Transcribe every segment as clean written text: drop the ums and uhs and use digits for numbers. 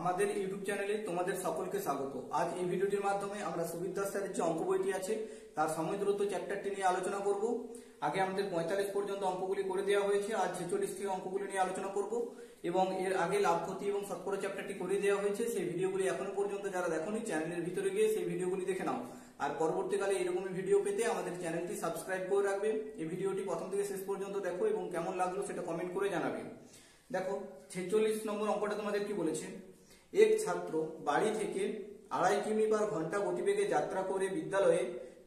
আমাদের ইউটিউব চ্যানেলে তোমাদের সকলকে স্বাগত। আজ এই ভিডিওটির মাধ্যমে আমরা সুবির দাস স্যারের যে অঙ্ক বইটি আছে তার সময় দূরত্ব চ্যাপ্টারটি নিয়ে আলোচনা করব। আগে আমাদের 45 পর্যন্ত অঙ্কগুলি করে দেওয়া হয়েছে, আজ 46 থেকে অঙ্কগুলি নিয়ে আলোচনা করব এবং এর আগে লাভ ক্ষতি এবং শতকরা চ্যাপ্টারটি করে দেওয়া হয়েছে। সেই ভিডিওগুলি এখনো পর্যন্ত যারা দেখোনি চ্যানেলের ভিতরে গিয়ে সেই ভিডিওগুলি দেখে নাও। আর পরবর্তীকালে এরকমই ভিডিও পেতে আমাদের চ্যানেলটি সাবস্ক্রাইব করে রাখবে। এই ভিডিওটি প্রথম থেকে শেষ পর্যন্ত দেখো এবং কেমন লাগলো সেটা কমেন্ট করে জানাবে। দেখো 46 নম্বর অঙ্কটা তোমাদের কি বলেছে, এক ছাত্র বাড়ি থেকে 2.5 কিমি পার ঘন্টা গতিবেগে যাত্রা করে বিদ্যালয়ে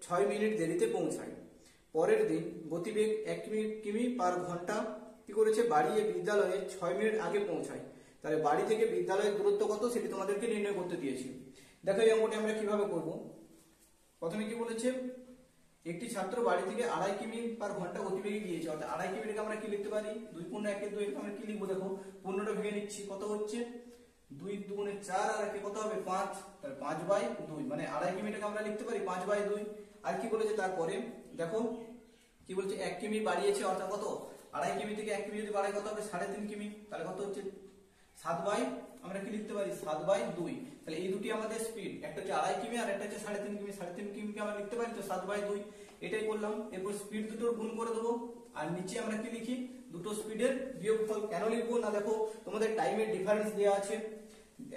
6 মিনিট দেরিতে পৌঁছায়। পরের দিন গতিবেগ 1 কিমি পার ঘন্টা কি করেছে, বাড়িয়ে বিদ্যালয়ে 6 মিনিট আগে পৌঁছায়। তাহলে বাড়ি থেকে বিদ্যালয়ের দূরত্ব কত সেটি তোমাদেরকে নির্ণয় করতে দিয়েছি। দেখো এই অঙ্কটি আমরা কিভাবে করব। প্রথমে কি বলেছে, একটি ছাত্র বাড়ি থেকে 2.5 কিমি পার ঘন্টা গতিবেগে গিয়েছে, অর্থাৎ 2.5 কিমিটাকে আমরা কি লিখতে পারি, 2 × 1 = 2। আমরা কি লিখবো, দেখো পূর্ণটা ভেঙে নিচ্ছি, কত হচ্ছে 2 × 2 = 4 আর একে কত হবে 5, তাহলে 5/2 মানে 2.5 কিমিটাকে আমরা লিখতে পারি 5/2। আর কি বলেছে তারপরে, দেখো কি বলছে, 1 কিমি বাড়িয়েছে, অর্থাৎ কত 2.5 কিমি থেকে 1 কিমি যদি বাড়ায় কত হবে 3.5 কিমি, তাহলে কত হচ্ছে 7/, আমরা কি লিখতে পারি 7/2। তাহলে এই দুটি আমাদের স্পিড, একটা হচ্ছে 2.5 কিমি আর একটা হচ্ছে 3.5 কিমি। 3.5 কিমিকে আমরা লিখতে পারি তো 7/2, এটাই করলাম। এরপর স্পিড দুটোর গুণ করে দেবো আর নিচে আমরা কি লিখি, দুটো স্পিডের বিয়োগফল। কেন লিখবো না, দেখো তোমাদের টাইমের ডিফারেন্স দেওয়া আছে।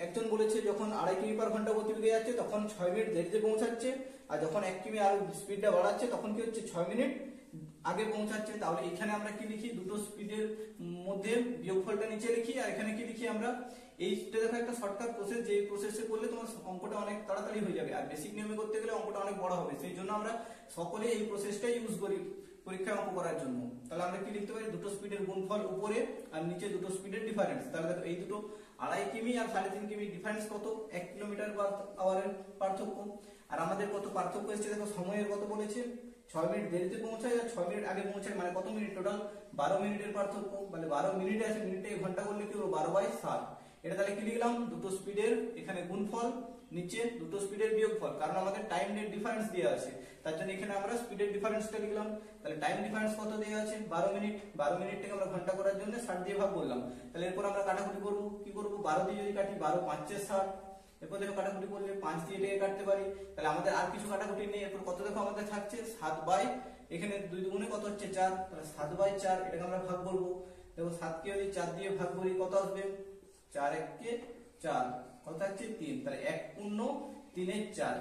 একজন বলেছে যখন 2.5 কিমি পার ঘন্টা গতিবেগে যাচ্ছে তখন 6 মিনিট দেরিতে পৌঁছাচ্ছে, আর যখন 1 কিমি আর স্পিডটা বাড়াচ্ছে তখন কি হচ্ছে 6 মিনিট আগে পৌঁছাচ্ছে। তাহলে এখানে আমরা কি লিখি, দুটো স্পিডের মধ্যে বিয়োগফলটা নিচে লিখি আর এখানে কি লিখি আমরা, এইটা দেখো একটা শর্টকাট প্রসেস, যে প্রসেসে করলে তোমার অঙ্কটা অনেক তাড়াতাড়ি হয়ে যাবে। আর বেসিক নিয়মে করতে গেলে অঙ্কটা অনেক বড় হবে, সেই জন্য আমরা সকলে এই প্রসেসটাই ইউজ করি পরীক্ষায় অঙ্ক করার জন্য। তাহলে আমরা কি লিখতে পারি, দুটো স্পিডের গুণফল উপরে আর নিচে দুটো স্পিডের ডিফারেন্স। তাহলে দেখো এই দুটো 2.5 কিমি আর 3.5 কিমি ডিফারেন্স কত, 1 কিলোমিটার/আওয়ারের পার্থক্য। আর আমাদের কত পার্থক্য এসেছে, দেখো সময়ের কত বলেছে, 6 মিনিট দেরিতে পৌঁছায় আর 6 মিনিট আগে পৌঁছায়, মানে কত মিনিট, টোটাল 12 মিনিটের পার্থক্য। মানে 12 মিনিটে আছে, মিনিটে ঘন্টা করলে কি হলো 12/7। এটা তাহলে কি লিখলাম, দুটো স্পিডের এখানে গুণফল, নিচে দুটো স্পিডের বিয়োগফল, কারণ আমাদের টাইম ডিফারেন্স দেওয়া আছে তার জন্য এখানে আমরা স্পিডের ডিফারেন্সটা লিখলাম। তাহলে টাইম ডিফারেন্স কত দেওয়া আছে 12 মিনিট, 12 মিনিটটাকে আমরা ঘন্টা করার জন্য 60 দিয়ে ভাগ করলাম। তাহলে এরপর আমরা কাটাকুটি করব, কি করব, 12 দিয়ে যদি কাটি 12 × 5 = 60। এরপর দেখো কাটাকুটি করলে 5 দিয়ে এটাকে কাটতে পারি, তাহলে আমাদের আর কিছু কাটাকুটি নেই। এরপর কত দেখো আমাদের থাকছে 7/, এখানে 2 দুগুণে কত হচ্ছে 4, তাহলে 7/4 এটাকে আমরা ভাগ করব। দেখো 7 কে যদি 4 দিয়ে ভাগ করি কত আসবে, 4 × 1 = 4, কত থাকছে 3, তাহলে 1 × 3 = 4।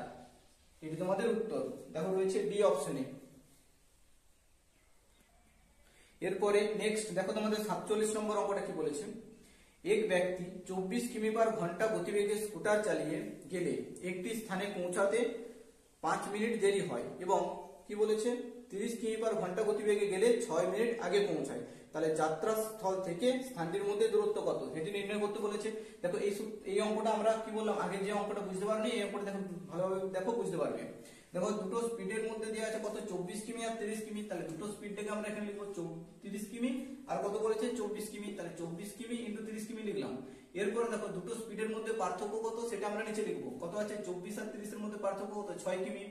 এটি তোমাদের উত্তর, দেখো রয়েছে ডি অপশনে। এরপরে নেক্সট দেখো তোমাদের 47 নম্বর অঙ্কটা কি বলেছে, এক ব্যক্তি 24 কিমি পার ঘন্টা গতিবেগে স্কুটার চালিয়ে গেলে একটি স্থানে পৌঁছাতে 5 মিনিট দেরি হয় এবং কি বলেছে 30 কিমি পার ঘন্টা গতিবেগে গেলে 6 মিনিট আগে পৌঁছায়। তাহলে যাত্রা স্থল থেকে স্থানটির মধ্যে দূরত্ব কত সেটি নির্ণয় করতে বলেছে। দেখো এই অঙ্কটা আমরা কি বললাম, আগে যে অঙ্কটা বুঝতে পারোনি এই অঙ্কটা দেখো ভালোভাবে দেখো বুঝতে পারবে। দেখো দুটো স্পিডের মধ্যে দেওয়া আছে কত 24 কিমি আর 30 কিমি, তাহলে দুটো স্পিডটাকে আমরা এখানে লিখবো 30 কিমি আর কত বলেছে 24 কিমি, তাহলে 24 কিমি × 30 কিমি লিখলাম। এরপর দেখো দুটো স্পিডের মধ্যে পার্থক্য কত সেটা আমরা নিচে লিখবো, কত আছে 24 আর 30 এর মধ্যে পার্থক্য কত 6 কিমি।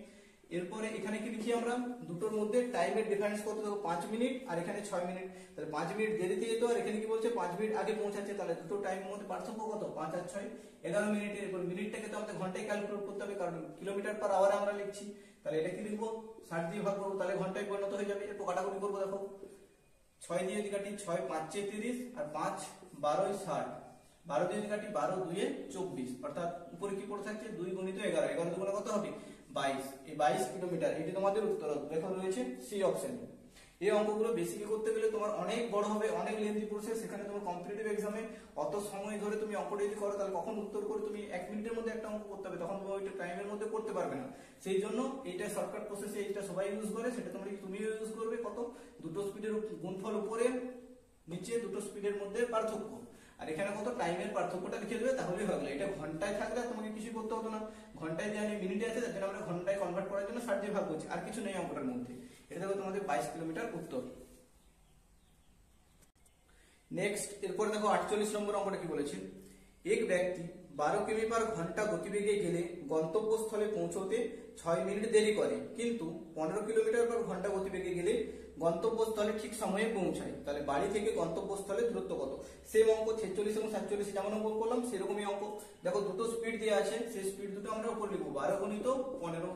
এরপরে এখানে কি লিখি আমরা, দুটোর মধ্যে টাইমের ডিফারেন্স কত, দেখো 5 মিনিট আর এখানে 6 মিনিট, তাহলে 5 মিনিট দেরিতে যেত আর এখানে কি বলছে 5 মিনিট আগে পৌঁছাচ্ছে। তাহলে দুটো টাইমের মধ্যে পার্থক্য কত, 5 আর 6 11 মিনিট। এরপর মিনিটটাকে তো আমাদের ঘন্টায় ক্যালকুলেট করতে হবে, কারণ কিলোমিটার/আওয়ারে আমরা লিখছি। তাহলে এটা কি লিখবো 60 দিয়ে ভাগ করবো, তাহলে ঘন্টায় পরিণত হয়ে যাবে। এরপর কাটাকুটি করবো, দেখো 6 দিয়ে যদি কাটি 6 × 5 = 30 আর 5 × 12 = 60, 12 দিয়ে যদি কাটি 12 × 2 = 24, অর্থাৎ উপরে কি পড়ে থাকছে 2 × 11, 11 দুগুণে কত হবে 22, এই 22 কিলোমিটার। এটি তোমাদের উত্তর, দেখো রয়েছে সি অপশন। এই অঙ্কগুলো বেসিকে করতে গেলে তোমার অনেক বড় হবে, অনেক লেন্থি প্রসেস। সেখানে তোমার কম্পিটিটিভ এক্সামে অত সময় ধরে তুমি অঙ্কটা যদি করো তাহলে কখন উত্তর করে তুমি 1 মিনিটের মধ্যে একটা অঙ্ক করতে হবে, তখন তুমি ওইটা টাইমের মধ্যে করতে পারবে না। সেই জন্য এইটা শর্টকাট প্রসেসে এইটা সবাই ইউজ করে, সেটা তুমিও ইউজ করবে। কত, দুটো স্পিডের গুণফল উপরে, নিচে দুটো স্পিডের মধ্যে পার্থক্য, আর এখানে কত টাইমের পার্থক্যটা লিখে দেবে, তাহলেই হয়ে গেল। এটা ঘন্টায় থাকলে তোমাকে কিছু করতে হতো না, ঘন্টায় দিয়ে মিনিটে আছে তার জন্য আমরা ঘন্টায় কনভার্ট করার জন্য 60 দিয়ে ভাগ করছি, আর কিছু নেই অঙ্কটার মধ্যে। এটা দেখো তোমাদের 22 কিলোমিটার উত্তর। নেক্সট এরপর দেখো 48 নম্বর অঙ্কটা কি বলেছে, এক ব্যক্তি 12 কিমি পার ঘন্টা গতিবেগে গেলে গন্তব্যস্থলে পৌঁছতে 6 মিনিট দেরি করে, কিন্তু 15 কিলোমিটার পার ঘন্টা গতিবেগে গেলে গন্তব্যস্থলে ঠিক সময়ে পৌঁছায়, তাহলে বাড়ি থেকে গন্তব্যস্থলে দূরত্ব কত? সেম অঙ্ক 46 এবং 47 যেমন অঙ্ক করলাম সেরকমই অঙ্ক। দেখো দুটো স্পিড দেওয়া আছে, সেই স্পিড দুটো আমরা উপর লিখবো 12 গুণিত 15।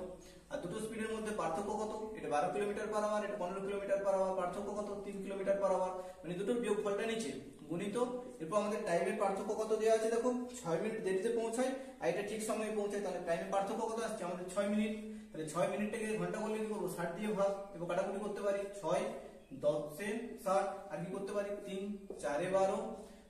আর দুটো স্পিডের মধ্যে পার্থক্য কত? এটা 12 কিলোমিটার পার আওয়ার, এটা 15 কিলোমিটার পার আওয়ার। পার্থক্য কত? 3 কিলোমিটার পার আওয়ার। মানে দুটোর বিয়োগফলটা নিচে গুণিত। এরপর আমাদের টাইমের পার্থক্য কত দেওয়া আছে দেখো, 6 মিনিট দেরিতে পৌঁছায় আর এটা ঠিক সময়ে পৌঁছায়, তাহলে টাইমের পার্থক্য কত আসছে আমাদের 6 মিনিট। তাহলে 6 মিনিটটাকে ঘন্টা করলে কি করবো, 60 দিয়ে ভাগ। এবার কাটাকুটি করতে পারি, 6 10 এ 60, আর কি করতে পারি 3 4 এ 12,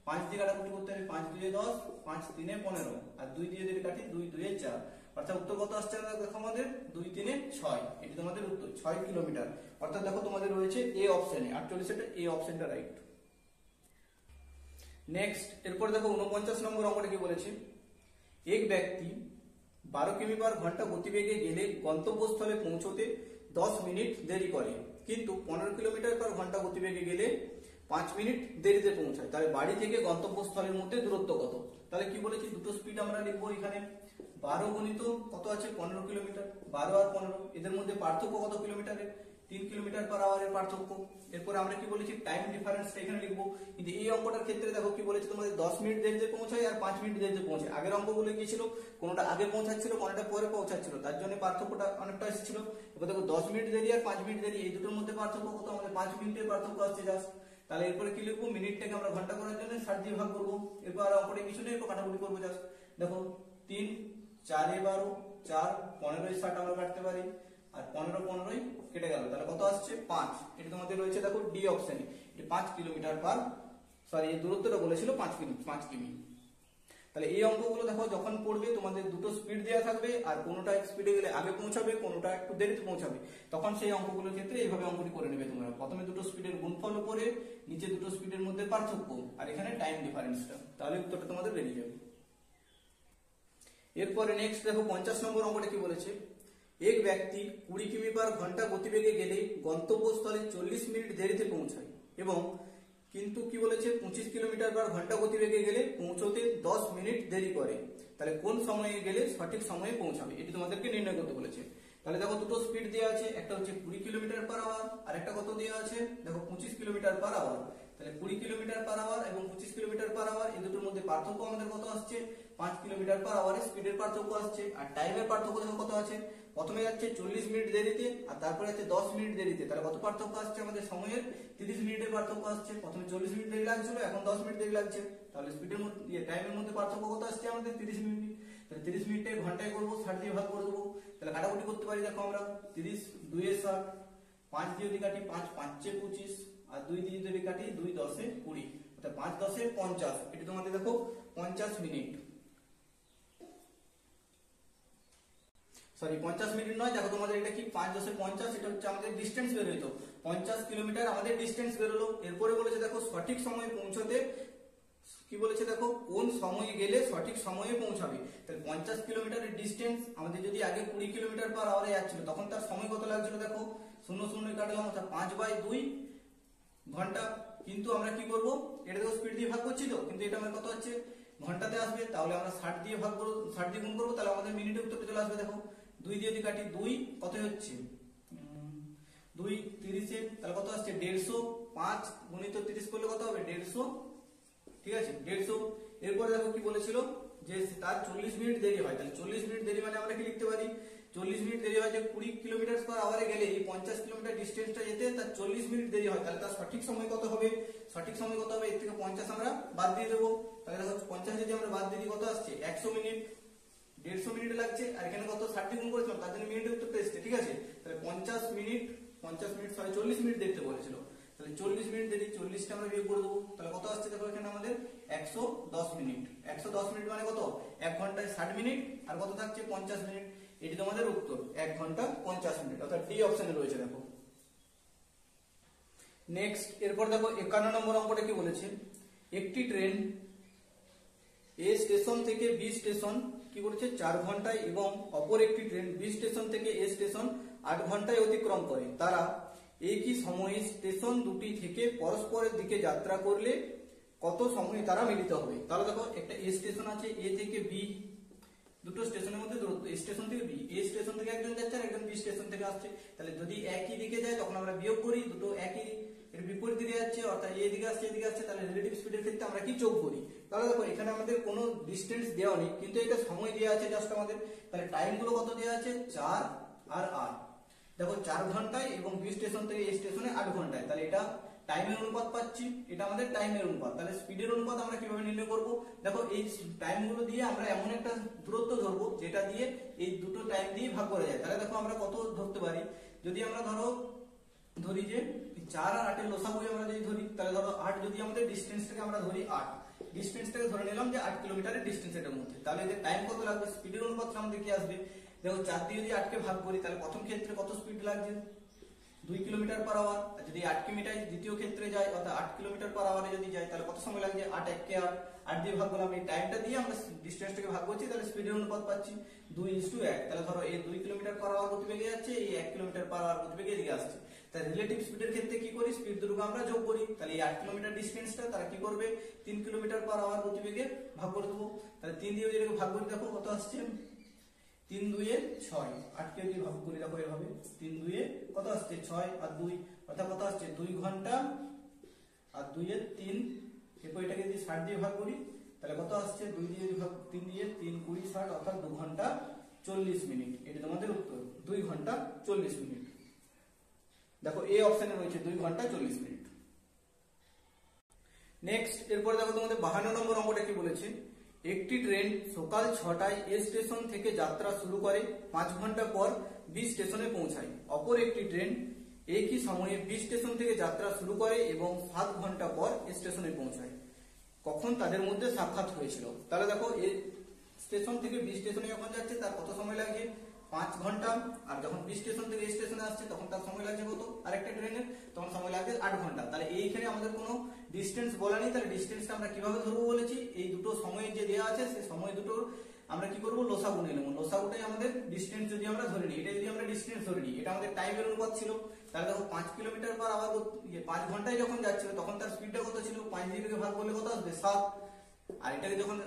5 দিয়ে কাটাকুটি করতে পারি, 5 2 এ 10, 5 3 এ 15, আর 2 দিয়ে যদি কাটি 2 2 এ 4। অর্থাৎ উত্তর কত আসছে দেখো আমাদের 2 3 এ 6। এটি তোমাদের উত্তর 6 কিলোমিটার। অর্থাৎ দেখো তোমাদের রয়েছে এ অপশনে 48 এটা এ অপশনটা রাইট। নেক্সট এরপর দেখো 49 নম্বর অঙ্কটা কি বলেছে, এক ব্যক্তি 12 কিমি পার ঘন্টা গতিবেগে গেলে গন্তব্যস্থলে পৌঁছতে 10 মিনিট দেরি করে, কিন্তু 15 কিলোমিটার পার ঘন্টা গতিবেগে গেলে 5 মিনিট দেরিতে পৌঁছায়, তাহলে বাড়ি থেকে গন্তব্যস্থলের মধ্যে দূরত্ব কত? তাহলে কি বলেছি, দুটো স্পিড আমরা লিখবো এখানে 12 গুণিত কত আছে 15 কিলোমিটার, 12 আর 15 এদের মধ্যে পার্থক্য কত কিলোমিটারের, 3 কিলোমিটার পার আওয়ারের পার্থক্য। এরপর আমরা কি বলেছি টাইম ডিফারেন্সটা এখানে লিখবো। কিন্তু এই অঙ্কটার ক্ষেত্রে দেখো কি বলেছে তোমাদের 10 মিনিট দেরিতে পৌঁছায় আর 5 মিনিট দেরিতে পৌঁছায়। আগের অঙ্কগুলো কি ছিল, কোনটা আগে পৌঁছাচ্ছিল কোনটা পরে পৌঁছাচ্ছিল, তার জন্য পার্থক্যটা অনেকটা এসেছিল। এবার দেখো 10 মিনিট দেরি আর 5 মিনিট দেরি এই দুটোর মধ্যে পার্থক্য কত, আমাদের 5 মিনিটের পার্থক্য আসছে জাস্ট। তাহলে এরপরে কি লিখবো, মিনিটটাকে আমরা ঘন্টা করার জন্য 60 দিয়ে ভাগ করবো। এরপর আর অঙ্কটা কিছু নেই, এরপর কাটাকুটি করবো জাস্ট। দেখো 3 4 এ 12, 4 15 এ 60 আমরা কাটতে পারি, আর 15 15 কেটে গেল, তাহলে কত আসছে 5। এটা তোমাদের রয়েছে দেখো ডি অপশনে, এটা 5 কিলোমিটার পার, সরি এই দূরত্বটা বলেছিল 5 কিমি। তাহলে এই অঙ্কগুলো দেখো যখন পড়বে তোমাদের দুটো স্পিড দেওয়া থাকবে, আর কোনোটা স্পিডে গেলে আগে পৌঁছাবে, কোনোটা একটু দেরিতে পৌঁছাবে, তখন সেই অঙ্কগুলোর ক্ষেত্রে এইভাবে অঙ্কটি করে নেবে তোমরা। প্রথমে দুটো স্পিডের গুণফল উপরে, নিচে দুটো স্পিডের মধ্যে পার্থক্য, আর এখানে টাইম ডিফারেন্সটা, তাহলে উত্তরটা তোমাদের বেরিয়ে যাবে। এরপরে নেক্সট দেখো 50 নম্বর অঙ্কটা কি বলেছে, এক ব্যক্তি 20 কিমি পার ঘন্টা গতিবেগে গেলে গন্তব্যস্থলে 40 মিনিট দেরিতে পৌঁছায়, এবং কিন্তু কি বলেছে 25 কিলোমিটার পার ঘন্টা গতিবেগে গেলে পৌঁছতে 10 মিনিট দেরি করে, তাহলে কোন সময়ে গেলে সঠিক সময়ে পৌঁছাবে, এটি তোমাদেরকে নির্ণয় করতে বলেছে। তাহলে দেখো দুটো স্পিড দেওয়া আছে, একটা হচ্ছে 20 কিলোমিটার পার আওয়ার, আর একটা কত দেওয়া আছে দেখো 25 কিলোমিটার পার আওয়ার। তাহলে 20 কিলোমিটার পার আওয়ার এবং 25 কিলোমিটার পার আওয়ার এই দুটোর মধ্যে পার্থক্য আমাদের কত আসছে, 5 কিলোমিটার পার আওয়ারের স্পিডের পার্থক্য আসছে। আর টাইমের পার্থক্য দেখো কত আছে, প্রথমে যাচ্ছে 40 মিনিট দেরিতে আর তারপরে যাচ্ছে 10 মিনিট দেরিতে, তাহলে কত পার্থক্য আসছে আমাদের সময়ের 30 মিনিটের পার্থক্য আসছে। প্রথমে 40 মিনিট দেরি লাগছিল, এখন 10 মিনিট দেরি লাগছে, তাহলে স্পিডের মধ্যে টাইমের মধ্যে পার্থক্য কত আসছে আমাদের 30 মিনিট। তাহলে 30 মিনিটে ঘন্টায় করবো, 60 দিয়ে ভাগ করে দেবো, তাহলে কাটাকুটি করতে পারি দেখো আমরা 30 2 এ 60, 5 দিয়ে যদি কাটি 5 5 এ 25, আর 2 দিয়ে যদি কাটি 2 10 এ 20, অর্থাৎ 5 10 এ 50। এটা তোমাদের দেখো 50 মিনিট, সরি 50 মিনিট নয়, দেখো তোমাদের এটা কি 5 10 এ 50, এটা হচ্ছে আমাদের ডিসটেন্স বের হইতো, 50 কিলোমিটার আমাদের ডিসটেন্স বের হলো। এরপরে বলেছে দেখো সঠিক সময়ে পৌঁছতে কি বলেছে দেখো কোন সময়ে গেলে সঠিক সময়ে পৌঁছাবে। তাহলে 50 কিলোমিটারের ডিসটেন্স আমাদের যদি আগে 20 কিলোমিটার পার আওয়ারে যাচ্ছিল, তখন তার সময় কত লাগছিল দেখো 0 0 কাটলাম, অর্থাৎ 5/2 ঘন্টা। কিন্তু আমরা কি করব, এটা দেখো স্পিড দিয়ে ভাগ করছি তো, কিন্তু এটা আমার কত হচ্ছে ঘন্টাতে আসবে, তাহলে আমরা 60 দিয়ে ভাগ করব, 60 দিয়ে গুণ করব, তাহলে আমাদের মিনিটে উত্তরটা চলে আসবে। দেখো 2 দিয়ে যদি কাটি 2 কত হচ্ছে 2 30 এ, তাহলে কত আসছে 150, 5 গুণিত 30 করলে কত হবে 150, ঠিক আছে 150। এরপরে দেখো কি বলেছিল যে তার 40 মিনিট দেরি হয়, তাহলে 40 মিনিট দেরি মানে আমরা কি লিখতে পারি, 40 মিনিট দেরি হয় যে 20 কিলোমিটার পার আওয়ারে গেলে এই 50 কিলোমিটার ডিসটেন্সটা যেতে তার 40 মিনিট দেরি হয়, তাহলে তার সঠিক সময় কত হবে, সঠিক সময় কত হবে, এর থেকে 50 আমরা বাদ দিয়ে দেবো। তাহলে দেখো 50 যদি আমরা বাদ দিয়ে দিই কত আসছে 100 মিনিট, 150 মিনিট লাগছে, আর এখানে কত 60 গুণ করেছিলাম তার জন্য মিনিটের উত্তরটা এসেছে, ঠিক আছে। তাহলে 50 মিনিট সরি 40 মিনিট দেখতে বলেছিল, তাহলে 40 মিনিট দেরি, 40টা আমরা বিয়োগ করে দেবো, তাহলে কত আসছে দেখো এখানে আমাদের 110 মিনিট। 110 মিনিট মানে কত, 1 ঘন্টায় 60 মিনিট, আর কত থাকছে 50 মিনিট, এটি তোমাদের উত্তর 1 ঘন্টা 50 মিনিট, অর্থাৎ ডি অপশনে রয়েছে দেখো। নেক্সট এরপর দেখো 51 নম্বর অঙ্কটা কি বলেছে, একটি ট্রেন এ স্টেশন থেকে বি স্টেশন কি করেছে 4 ঘন্টায়, এবং অপর একটি ট্রেন বি স্টেশন থেকে এ স্টেশন 8 ঘন্টায় অতিক্রম করে, তারা একই সময়ে স্টেশন দুটি থেকে পরস্পরের দিকে যাত্রা করলে কত সময়ে তারা মিলিত হবে। তাহলে দেখো একটা এ স্টেশন আছে, এ থেকে বি, দুটো স্টেশনের মধ্যে দূরত্ব, এ স্টেশন থেকে বি, এ স্টেশন থেকে একজন যাচ্ছে আর একজন বি স্টেশন থেকে আসছে। তাহলে যদি একই দিকে যায় তখন আমরা বিয়োগ করি, দুটো একই এর বিপরীত দিকে যাচ্ছে অর্থাৎ এই দিকে আসছে এদিকে আসছে, তাহলে রিলেটিভ স্পিডের ক্ষেত্রে আমরা কি যোগ করি। তাহলে দেখো এখানে আমাদের কোনো ডিসটেন্স দেওয়া নেই কিন্তু এটা সময় দেওয়া আছে জাস্ট আমাদের। তাহলে টাইম গুলো কত দেওয়া আছে 4 আর 8, দেখো 4 ঘন্টায় এবং বি স্টেশন থেকে এই স্টেশনে 8 ঘন্টায়, তাহলে এটা টাইমের অনুপাত পাচ্ছি, এটা আমাদের টাইমের অনুপাত। তাহলে স্পিডের অনুপাত আমরা কিভাবে নির্ণয় করব, দেখো এই টাইম গুলো দিয়ে আমরা এমন একটা দূরত্ব ধরবো যেটা দিয়ে এই দুটো টাইম দিয়ে ভাগ করা যায়। তাহলে দেখো আমরা কত ধরতে পারি, যদি আমরা ধরি যে 4 আর 8 এর লসাগু আমরা যদি ধরি, তাহলে ধরো 8 যদি আমাদের ডিসটেন্সটাকে আমরা ধরি 8, ডিসটেন্সটাকে ধরে নিলাম যে 8 কিলোমিটারের ডিসটেন্স এটার মধ্যে, তাহলে এদের টাইম কত লাগবে, স্পিডের অনুপাতটা আমাদের কি আসবে, দেখো 4 দিয়ে যদি 8 কে ভাগ করি তাহলে প্রথম ক্ষেত্রে কত স্পিড লাগছে 2 কিলোমিটার পার আওয়ার, আর যদি 8 কিলোমিটার দ্বিতীয় ক্ষেত্রে যায় অর্থাৎ 8 কিলোমিটার পার আওয়ারে যদি যায় তাহলে কত সময় লাগছে 8 1 কে 8 দিয়ে ভাগ করলাম, এই টাইমটা দিয়ে আমরা ডিসটেন্সটাকে ভাগ করছি, তাহলে স্পিডের অনুপাত পাচ্ছি 2:1। তাহলে ধরো এই 2 কিলোমিটার পার আওয়ার গতিবেগে যাচ্ছে, এই 1 কিলোমিটার পার আওয়ার গতিবেগে এদিকে আসছে। তাহলে রিলেটিভ স্পিডের ক্ষেত্রে কি করি, স্পিড দুটোকে আমরা যোগ করি, তাহলে এই 8 কিলোমিটার ডিসটেন্সটা তারা কি করবে 3 কিলোমিটার পার আওয়ার গতিবেগে ভাগ করে দেবো। তাহলে 3 দিয়ে যদি ভাগ করি দেখো কত আসছে 3 2 6, 8 কে যদি ভাগ করি দেখো এভাবে 3 2 কত আসছে 6 আর 2 অর্থাৎ কত আসছে 2 ঘন্টা আর 2 এর 3, এরপর এটাকে যদি 60 দিয়ে ভাগ করি তাহলে কত আসছে 2 দিয়ে যদি ভাগ 3 দিয়ে 3 20 60 অর্থাৎ 2 ঘন্টা 40 মিনিট, এটা তোমাদের উত্তর 2 ঘন্টা 40 মিনিট। দেখো এই অপশনে রয়েছে 2 ঘন্টা 40 মিনিট। নেক্সট এরপরে দেখো তোমাদের 52 নম্বর অঙ্কটা কি বলেছে, একটি ট্রেন সকাল 6টায় এ স্টেশন থেকে যাত্রা শুরু করে 5 ঘন্টা পর বি স্টেশনে পৌঁছায়। অপর একটি ট্রেন একই সময়ে বি স্টেশন থেকে যাত্রা শুরু করে এবং 7 ঘন্টা পর এ স্টেশনে পৌঁছায়। কখন তাদের মধ্যে সাক্ষাৎ হয়েছিল। তাহলে দেখো এ স্টেশন থেকে বি স্টেশনে যখন যাচ্ছে তার কত সময় লাগছে 5 ঘন্টা, আর যখন বি স্টেশন থেকে এ স্টেশনে আসছে তখন তার সময় লাগছে কত, আরেকটা ট্রেনের তখন সময় লাগছে 8 ঘন্টা। তাহলে এইখানে আমাদের কোনো ডিসটেন্স বলা নেই, তাহলে ডিসটেন্সটা আমরা কিভাবে ধরবো বলেছি, এই দুটো সময় যে দেওয়া আছে সেই সময় দুটোর আমরা কি করবো লসাগু নিয়ে নেবো, লসাগুটাই আমাদের ডিসটেন্স যদি আমরা ধরে নিই, এটা যদি আমরা ডিসটেন্স ধরে নিই, এটা আমাদের টাইমের অনুপাত ছিল। তাহলে দেখো 5 কিলোমিটার পার আওয়ার 5 ঘন্টায় যখন যাচ্ছিল তখন তার স্পিডটা কত ছিল, 5 দিয়ে ভাগ করলে কত আসবে 7, আর এটাকে যখন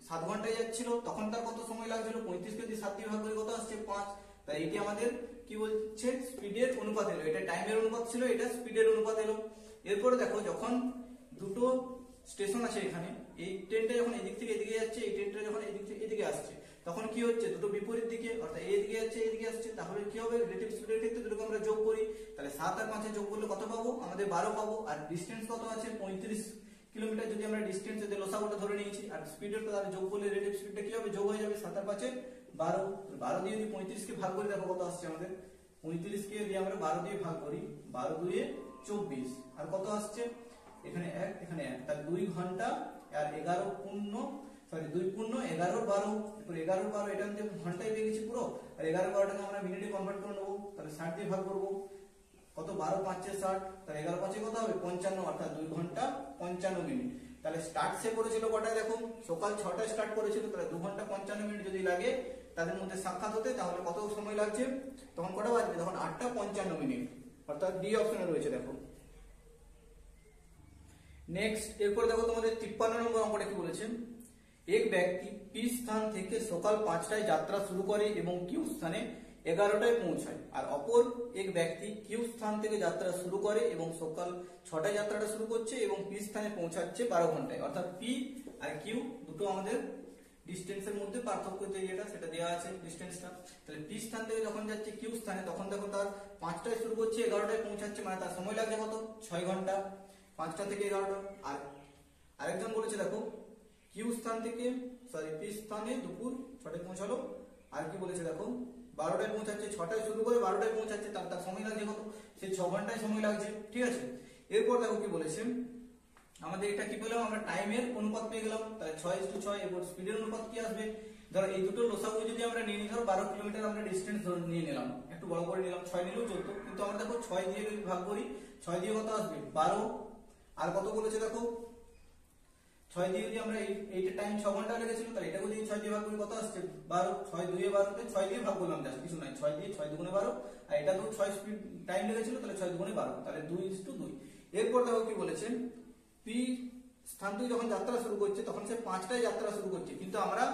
7 ঘন্টায় যাচ্ছিল তখন তার কত সময় লাগছিল 35 কে দিয়ে 7 দিয়ে ভাগ করে কত আসছে 5। তাই এটি আমাদের কি বলছে স্পিডের অনুপাত এলো, এটা টাইমের অনুপাত ছিল, এটা স্পিডের অনুপাত এলো। এরপরে দেখো যখন দুটো স্টেশন আছে এখানে, এই ট্রেনটা যখন এদিক থেকে এদিকে যাচ্ছে, এই ট্রেনটা যখন এদিক থেকে এদিকে আসছে তখন কি হচ্ছে দুটো বিপরীত দিকে অর্থাৎ এদিকে যাচ্ছে এদিকে আসছে, তাহলে কি হবে রিলেটিভ স্পিডের ক্ষেত্রে দুটোকে আমরা যোগ করি, তাহলে 7 আর 5 যোগ করলে কত পাবো আমাদের 12 পাবো, আর ডিসটেন্স কত আছে 35 কিলোমিটার, যদি আমরা ডিসটেন্স এর লসাগুটা ধরে নিয়েছি আর স্পিডের তাহলে যোগ করলে রিলেটিভ স্পিডটা কি হবে যোগ হয়ে যাবে, 7 আর 5 12, 12 দিয়ে যদি 35 কে ভাগ করি দেখো কত আসছে আমাদের 35 কে যদি আমরা 12 দিয়ে ভাগ করি 12 2 24, আর কত আসছে এখানে 1 এখানে 1, তাহলে 2 ঘন্টা আর 11 পূর্ণ 2 পূর্ণ 11 12, এরপর 11 12 এটা আমাদের ঘন্টায় পেয়ে গেছি পুরো, আর 11 12টাকে আমরা মিনিটে কনভার্ট করে নেব, তাহলে 60 দিয়ে ভাগ করব কত 12 5 60, তাহলে 11 5 কত হবে 55, অর্থাৎ 2 ঘন্টা 55 মিনিট। তাহলে স্টার্ট সে করেছিল কটায় দেখো সকাল 6টায় স্টার্ট করেছিল, তাহলে 2 ঘন্টা 55 মিনিট যদি লাগে তাদের মধ্যে সাক্ষাৎ হতে, তাহলে কত সময় লাগছে তখন কটা বাজবে তখন 8টা 55 মিনিট, অর্থাৎ ডি অপশনে রয়েছে দেখো। নেক্সট এরপর দেখো তোমাদের 53 নম্বর অঙ্কটা কি বলেছে, এক ব্যক্তি পি স্থান থেকে সকাল 5টায় যাত্রা শুরু করে এবং কিউ স্থানে 11টায় পৌঁছায়, আর অপর এক ব্যক্তি কিউ স্থান থেকে যাত্রা শুরু করে এবং সকাল 6টায় যাত্রাটা শুরু করছে এবং পি স্থানে পৌঁছাচ্ছে 12 ঘন্টায়, অর্থাৎ পি আর কিউ দুটো আমাদের ডিসটেন্সের মধ্যে পার্থক্য যেটা সেটা দেওয়া আছে ডিসটেন্সটা। তাহলে পি স্থান থেকে যখন যাচ্ছে কিউ স্থানে তখন দেখো তার 5টায় শুরু করছে 11টায় পৌঁছাচ্ছে, মানে তার সময় লাগছে কত 6 ঘন্টা 5টা থেকে 11টা। আর আরেকজন বলেছে দেখো কিউ স্থান থেকে পি স্থানে দুপুর 6টায় পৌঁছালো, আর কি বলেছে দেখো 12টায় পৌঁছাচ্ছে, 6টায় শুরু করে 12টায় পৌঁছাচ্ছে, তার সময় লাগছে কত সেই 6 ঘন্টায় সময় লাগছে, ঠিক আছে। এরপর দেখো কি বলেছে আমাদের এটা কি পেলাম আমরা টাইমের অনুপাত পেয়ে গেলাম, তাহলে 6:6, এরপর স্পিডের অনুপাত কি আসবে, ধরো এই দুটো লসাগু যদি আমরা নিয়ে নিই, ধরো 12 কিলোমিটার আমরা ডিসটেন্স নিয়ে নিলাম, একটু বড় করে নিলাম 6 নিলেও চলতো, কিন্তু আমরা দেখো 6 দিয়ে যদি ভাগ করি 6 দিয়ে কত আসবে 12, আর কত বলেছে দেখো 6 দিয়ে যদি আমরা এইটা টাইম 6 ঘন্টা লেগেছিল, তাহলে এটাকে যদি 6 দিয়ে ভাগ করি কত আসছে 12, 6 2 এ 12 তে 6 দিয়ে ভাগ করলাম জাস্ট কিছু নাই, 6 দিয়ে 6 দুগুণে 12, আর এটা তো 6 স্পিড টাইম লেগেছিল তাহলে 6 দুগুণে 12, তাহলে 2:2। এরপর দেখো কি বলেছেন পি স্থান থেকে যখন যাত্রা শুরু করছে তখন সে 5টায় যাত্রা শুরু করছে, কিন্তু আমরা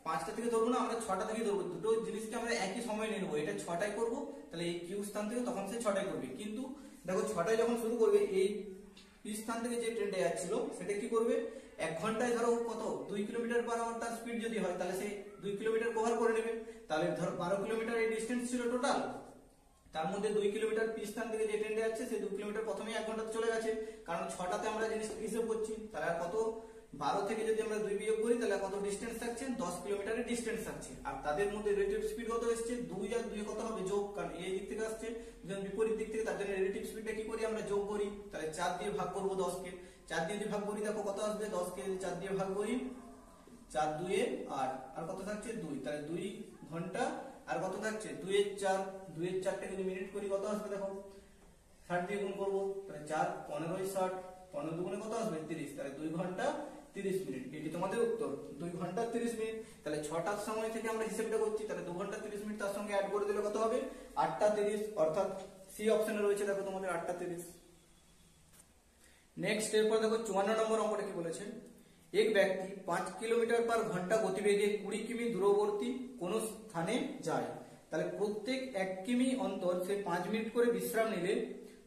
5টা থেকে ধরবো না, আমরা 6টা থেকে ধরবো। দুটো জিনিসকে আমরা একই সময় নিয়ে নেবো, এটা 6টায় করবো, তাহলে এই কিউ স্থান থেকে তখন সে 6টায় করবে। কিন্তু দেখো 6টায় যখন শুরু করবে, এই পি স্থান থেকে যে ট্রেনটা যাচ্ছিল সেটা কি করবে, 1 ঘন্টায় ধরো কত 2 কিলোমিটার পার আওয়ার তার স্পিড যদি হয়, তাহলে সে 2 কিলোমিটার কভার করে নেবে। তাহলে ধরো 12 কিলোমিটার এই ডিস্টেন্স ছিল টোটাল, তার মধ্যে 2 কিলোমিটার পি স্থান থেকে যে ট্রেনটা যাচ্ছে সেই 2 কিলোমিটার প্রথমেই 1 ঘন্টাতে চলে গেছে, কারণ 6টাতে আমরা জিনিসটা হিসাব করছি। তাহলে আর কত, 12 থেকে যদি আমরা 2 বিয়োগ করি তাহলে কত ডিস্টেন্স থাকছে, 10 কিলোমিটারের ডিস্টেন্স থাকছে। আর তাদের মধ্যে রিলেটিভ স্পিড কত এসেছে, 2 আর 2 কত হবে, যোগ, কারণ এই দিক থেকে আসছে যখন বিপরীত দিক থেকে, তার জন্য রিলেটিভ স্পিডটা কি করি আমরা, যোগ করি। তাহলে 4 দিয়ে ভাগ করব 10 কে, 4 দিয়ে যদি ভাগ করি দেখো কত আসবে, 10 কে 4 দিয়ে ভাগ করি, 4 2 এ 8, আর কত থাকছে 2, তাহলে 2 ঘন্টা, আর কত থাকছে 2 এর 4, 2 এর 4 টাকে যদি মিনিট করি কত আসবে দেখো, 60 দিয়ে গুণ করব, তাহলে 4 15 60, 15 দুগুণে কত আসবে 30, তাহলে 2 ঘন্টা 30 মিনিট। এটি তোমাদের উত্তর, 2 ঘন্টা 30 মিনিট। তাহলে 6টার সময় থেকে আমরা হিসাবটা করছি, তাহলে 2 ঘন্টা 30 মিনিট তার সঙ্গে অ্যাড করে দিলে কত হবে, 8টা 30, অর্থাৎ সি অপশনে রয়েছে দেখো তোমাদের 8টা 30। নেক্সট এরপর দেখো 54 নম্বর অঙ্কটা কি বলেছে, এক ব্যক্তি 5 কিলোমিটার পার ঘন্টা গতিবেগে 20 কিমি দূরবর্তী কোন স্থানে যায়। তাহলে প্রত্যেক 1 কিমি অন্তর সে 5 মিনিট করে বিশ্রাম নিলে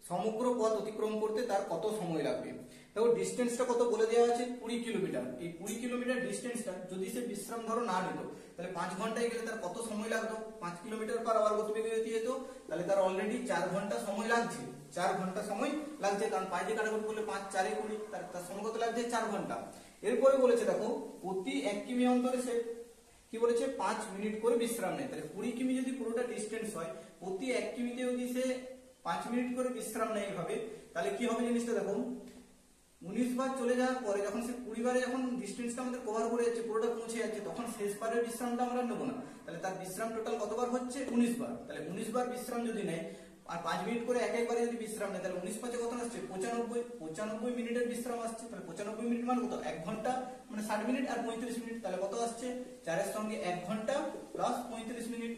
সমগ্র পথ অতিক্রম করতে তার কত সময় লাগবে। দেখো ডিস্টেন্সটা কত বলে দেওয়া আছে, 20 কিলোমিটার। এই 20 কিলোমিটার ডিস্টেন্সটা যদি সে বিশ্রাম ধরো না নিত, তাহলে 5 ঘন্টায় গেলে তার কত সময় লাগতো, 5 কিলোমিটার পার আওয়ার গতিবেগে যদি যেত, তাহলে তার অলরেডি 4 ঘন্টা সময় লাগছে। 4 ঘন্টা সময় লাগছে, কারণ 5 দিয়ে কাটাকুটি করলে 5 4 এ 20, তার সময় কত লাগছে 4 ঘন্টা। এরপরে বলেছে দেখো প্রতি 1 কিমি অন্তরে সে কি বলেছে 5 মিনিট করে বিশ্রাম নেয়। তাহলে 20 কিমি যদি পুরোটা ডিস্টেন্স হয়, প্রতি 1 কিমিতে যদি সে 5 মিনিট করে বিশ্রাম নেয় এভাবে, তাহলে কি হবে জিনিসটা দেখো, 19 বার চলে যাওয়ার পরে যখন সে 20 বারে যখন ডিস্টেন্সটা আমাদের কভার করে যাচ্ছে, পুরোটা পৌঁছে যাচ্ছে, তখন শেষ বারের বিশ্রামটা আমরা নেব না। তাহলে তার বিশ্রাম টোটাল কতবার হচ্ছে, 19 বার। তাহলে 19 বার বিশ্রাম যদি নেয় আর 5 মিনিট করে এক একবারে যদি বিশ্রাম নেয়, তাহলে 19 5 কত আসছে 95 মিনিটের বিশ্রাম আসছে। তাহলে 95 মিনিট মানে কত, 1 ঘন্টা মানে 60 মিনিট আর 35 মিনিট, তাহলে কত আসছে 4 এর সঙ্গে 1 ঘন্টা প্লাস 35 মিনিট,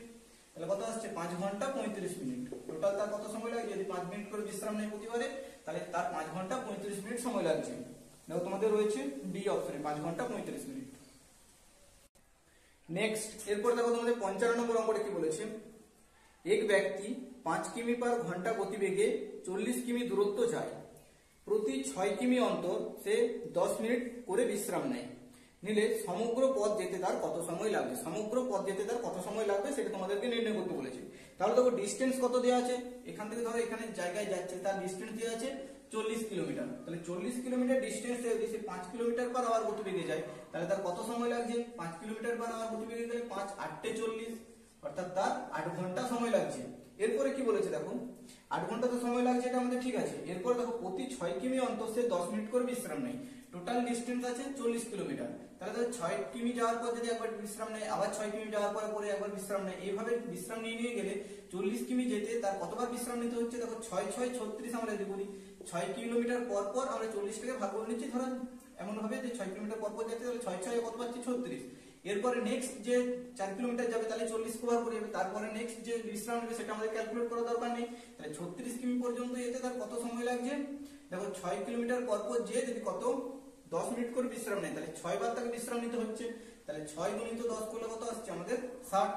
তাহলে কত আসছে 5 ঘন্টা 35 মিনিট। টোটাল তার কত সময় লাগে, যদি 5 মিনিট করে বিশ্রাম নেয় প্রতিবারে, তাহলে তার 5 ঘন্টা 35 মিনিট সময় লাগছে। দেখো তোমাদের রয়েছে ডি অপশনে 5 ঘন্টা 35 মিনিট। নেক্সট এরপর দেখো তোমাদের 55 নম্বর অঙ্কটা কি বলেছে, এক ব্যক্তি 5 কিমি পার ঘন্টা গতিবেগে 40 কিমি দূরত্ব যায়। প্রতি 6 কিমি অন্তর সে 10 মিনিট করে বিশ্রাম নেয়, নিলে সমগ্র পথ যেতে তার কত সময় লাগবে। সমগ্র পথ যেতে তার কত সময় লাগবে সেটা তোমাদেরকে নির্ণয় করতে বলেছে। তাহলে দেখো ডিস্টেন্স কত দেওয়া আছে, এখান থেকে ধরো এখানে জায়গায় যাচ্ছে, তার ডিস্টেন্স দেওয়া আছে 40 কিলোমিটার। তাহলে 40 কিলোমিটার ডিস্টেন্সে যদি সে 5 কিলোমিটার পার আওয়ার গতিবেগে যায়, তাহলে তার কত সময় লাগছে, 5 কিলোমিটার পার আওয়ার গতিবেগে গেলে 5 8 40, অর্থাৎ তার 8 ঘন্টা সময় লাগছে। এরপরে কি বলেছে দেখো, 8 ঘন্টা তো সময় লাগছে, এটা আমাদের ঠিক আছে। এরপর দেখো প্রতি 6 কিমি অন্তর সে 10 মিনিট করে বিশ্রাম নেয়। টোটাল ডিস্টেন্স আছে 40 কিলোমিটার। তাহলে 6 কিমি যাওয়ার পর যদি একবার বিশ্রাম নেয়, আবার 6 কিমি যাওয়ার পরে একবার বিশ্রাম নেয়, এইভাবে বিশ্রাম নিয়ে গেলে 40 কিমি যেতে তার কতবার বিশ্রাম নিতে হচ্ছে, দেখো 6 6 36 আমরা যদি বলি, 6 কিলোমিটার পর পর আমরা 40 টাকে ভাগ করে নিচ্ছি, ধরো এমন ভাবে যে 6 কিলোমিটার পর পর যেতে, তাহলে 6 6 কত পাচ্ছি 36। এরপরে নেক্সট যে 4 কিলোমিটার যাবে তাহলে 40 কভার করে যাবে, তারপরে নেক্সট যে বিশ্রাম নেবে সেটা আমাদের ক্যালকুলেট করা দরকার নেই। তাহলে 36 কিমি পর্যন্ত যেতে তার কত সময় লাগছে, দেখো 6 কিলোমিটার পর পর যে যদি কত 10 মিনিট করে বিশ্রাম নেয়, তাহলে 6 বার তাকে বিশ্রাম নিতে হচ্ছে। তাহলে 6 গুণিত 10 করলে কত আসছে আমাদের 60,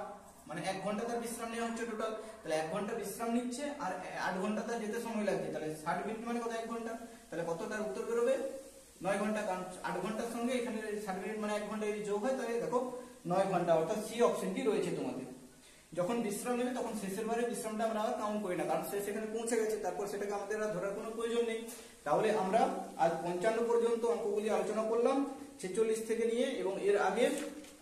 মানে 1 ঘন্টা তার বিশ্রাম নেওয়া হচ্ছে টোটাল। তাহলে 1 ঘন্টা বিশ্রাম নিচ্ছে আর 8 ঘন্টা তার যেতে সময় লাগছে, তাহলে 60 মিনিট মানে কত 1 ঘন্টা। তাহলে কত তার উত্তর বেরোবে 9 ঘন্টা, কারণ 8 ঘন্টার সঙ্গে এখানে 60 মিনিট মানে 1 ঘন্টা যদি যোগ হয়, তাহলে দেখো 9 ঘন্টা, অর্থাৎ সি অপশনটি রয়েছে তোমাদের। যখন বিশ্রাম নেবে তখন শেষের বারে বিশ্রামটা আমরা আর কাউন্ট করি না, কারণ সে সেখানে পৌঁছে গেছে, তারপর সেটাকে আমাদের আর ধরার কোনো প্রয়োজন নেই। তাহলে আমরা আজ 55 পর্যন্ত অঙ্কগুলি আলোচনা করলাম, 46 থেকে নিয়ে, এবং এর আগে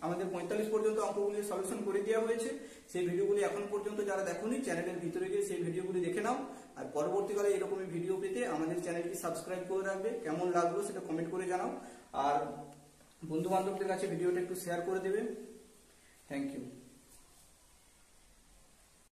আমাদের 45 পর্যন্ত অঙ্কগুলি সলিউশন করে দেওয়া হয়েছে। সেই ভিডিওগুলি এখন পর্যন্ত যারা দেখোনি, চ্যানেলের ভিতরে গিয়ে সেই ভিডিওগুলি দেখে নাও। আর পরবর্তীকালে এরকমই ভিডিও পেতে আমাদের চ্যানেলটি সাবস্ক্রাইব করে রাখবে। কেমন লাগলো সেটা কমেন্ট করে জানাও, আর বন্ধু বান্ধবদের কাছে ভিডিওটা একটু শেয়ার করে দেবে। Thank you.